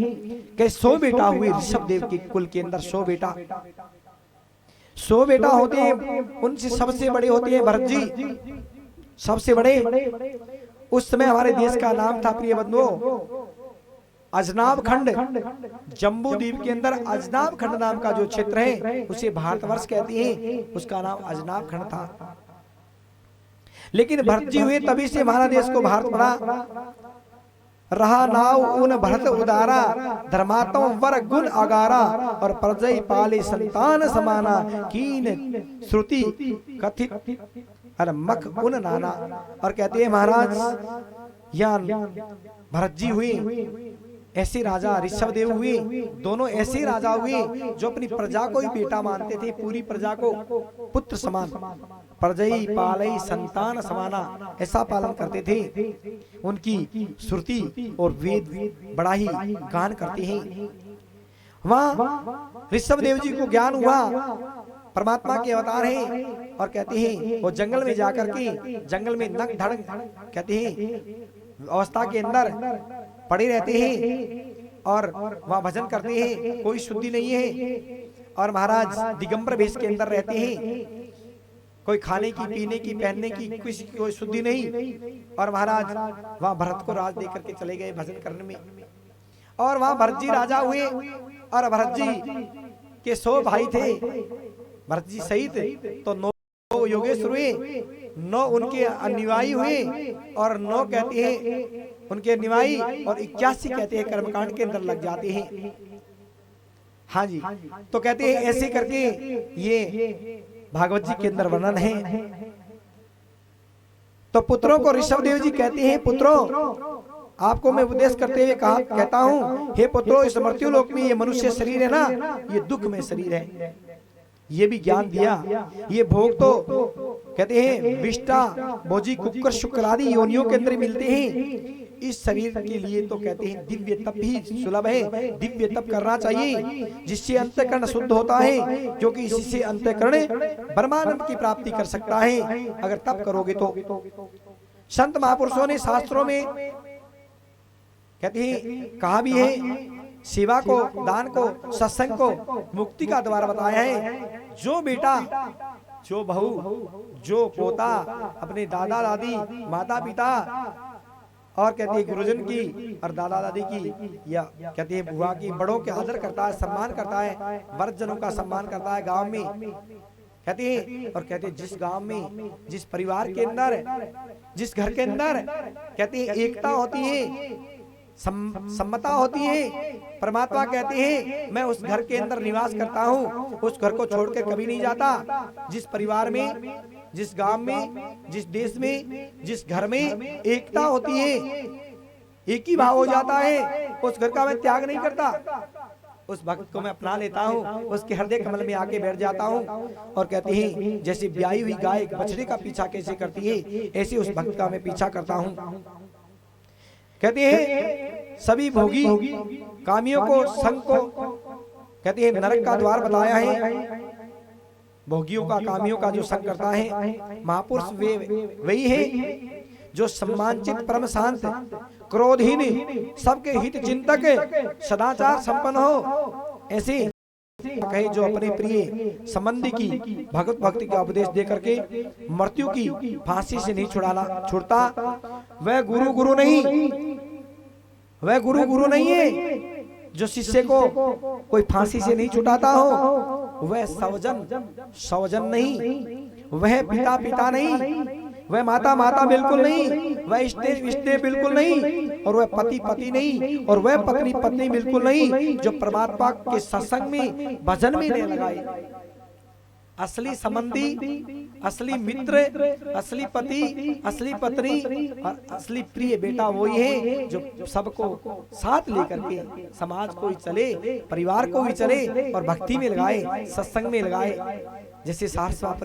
कि 100 बेटा हुए ऋषभ देव के कुल के अंदर। 100 बेटा होते हैं, उनसे सबसे बड़े होते हैं भरत जी, सबसे बड़े। उस समय हमारे देश का नाम था प्रिय बंधुओं अजनाब खंड। जम्बू द्वीप के अंदर अजनाब खंड नाम का जो क्षेत्र है उसे भारतवर्ष कहते हैं, उसका नाम अजनाब खंड था। लेकिन भरत जी हुए तभी से हमारा देश को भारत पड़ा। रहा नाव उन भरत उदारा, धर्मात्म वर गुण अगारा, और प्रजय पाले संतान समाना, कीन श्रुति कथित अरे मख उन नाना। और कहते हैं महाराज यहाँ भरत जी हुए ऐसे राजा, ऋषभ देव हुए, दोनों ऐसे राजा हुए जो अपनी प्रजा को ही बेटा मानते थे, पूरी प्रजा को पुत्र समान। प्रजई पालई संतान समाना, ऐसा पालन करते थे। उनकी श्रुति और वेद बड़ा ही गान करते हैं। वहाँ ऋषभ देव जी को ज्ञान हुआ परमात्मा के अवतार हैं, और कहते हैं वो जंगल में जाकर के, जंगल में नंग धड़ंग कहते हैं अवस्था के अंदर पड़े रहते हैं और वहाँ भजन करते हैं, कोई शुद्धि नहीं है। और महाराज दिगंबर वेश के अंदर रहते हैं, कोई खाने की, पीने की, पहनने की किसी की कोई शुद्धि नहीं। और महाराज वहाँ भरत को राज देकर के चले गए भजन करने में। और वहाँ भरत जी राजा हुए, और भरत जी के 100 भाई थे, भरत जी सहित तो 9 योगेश्वर हुए, 9 उनके अनुयायी हुए, और 9 कहते हैं उनके अनुयायी, और 81 कहते हैं कर्मकांड के अंदर लग जाते हैं। हाँ जी, तो कहते हैं ऐसे करके ये भागवत जी के अंदर वर्णन है। तो पुत्रों को ऋषभ देव जी कहते हैं, पुत्रों आपको मैं उपदेश करते हुए कहता हूँ, हे पुत्रों इस मृत्यु लोक में ये मनुष्य शरीर है ना, ये दुख में शरीर है। ये भी ज्ञान दिया। ये भोग तो कहते हैं विष्टा भोजी कुकर शुक्र आदि योनियों के अंदर मिलते हैं। इस शरीर के लिए तो कहते हैं दिव्य तप ही सुलभ है, दिव्य तप करना चाहिए जिससे अंतःकरण शुद्ध होता है, क्योंकि इसी से अंतःकरण परमानंद की प्राप्ति कर सकता है अगर तप करोगे तो। संत महापुरुषों ने शास्त्रों में कहते हैं कहा भी है, सेवा को, दान को, सत्संग को मुक्ति का द्वार बताया है। जो बेटा, जो बहू, जो पोता अपने दादा दादी, माता पिता और कहते हैं गुरुजन की और दादा दादी की या कहते हैं बुआ की, बड़ों के आदर करता है, सम्मान करता है, वृद्धजनों का सम्मान करता है गांव में कहते हैं। और कहते हैं जिस गांव में, जिस परिवार के अंदर, जिस घर के अंदर कहते हैं एकता होती है, सम्मता होती है, परमात्मा कहते हैं मैं उस घर के अंदर निवास करता हूँ, उस घर को छोड़कर कभी नहीं जाता। जिस परिवार में, जिस गांव में, जिस देश में, जिस घर में एकता होती है, एक ही भाव हो जाता है, उस घर का मैं त्याग नहीं करता, उस भक्त को मैं अपना लेता हूँ, उसके हृदय कमल में आके बैठ जाता हूँ। और कहते हैं जैसे ब्याई हुई गाय बछड़े का पीछा कैसे करती है, ऐसे उस भक्त का मैं पीछा करता हूँ। कहते हैं सभी भोगी कामियों को, संग को कहते हैं नरक का द्वार बताया है। भोगियों का, कामियों का जो संग करता है, महापुरुष वे वही है जो सम्मानचित, परम शांत, क्रोधहीन, सबके हित चिंतक, सदाचार संपन्न हो। ऐसे कहे जो अपने प्रिय संबंधी की भगवत भक्ति का उपदेश दे करके मृत्यु की फांसी से नहीं छुड़ता, वह गुरु नहीं, वह गुरु नहीं है। जो शिष्य को कोई फांसी से नहीं छुटाता हो, वह सवजन नहीं, वह पिता नहीं, वह माता बिल्कुल नहीं, वह इष्टे बिल्कुल नहीं, और वह पति नहीं, और वह पत्नी बिल्कुल नहीं, जो परमात्मा के सत्संग में, भजन में नहीं लगाए। असली संबंधी, असली मित्र, असली पति, असली पत्नी और असली प्रिय बेटा वही है जो सबको साथ लेकर के समाज को ही चले, परिवार को भी चले और भक्ति में लगाए, सत्संग में लगाए। जैसे सारस्वत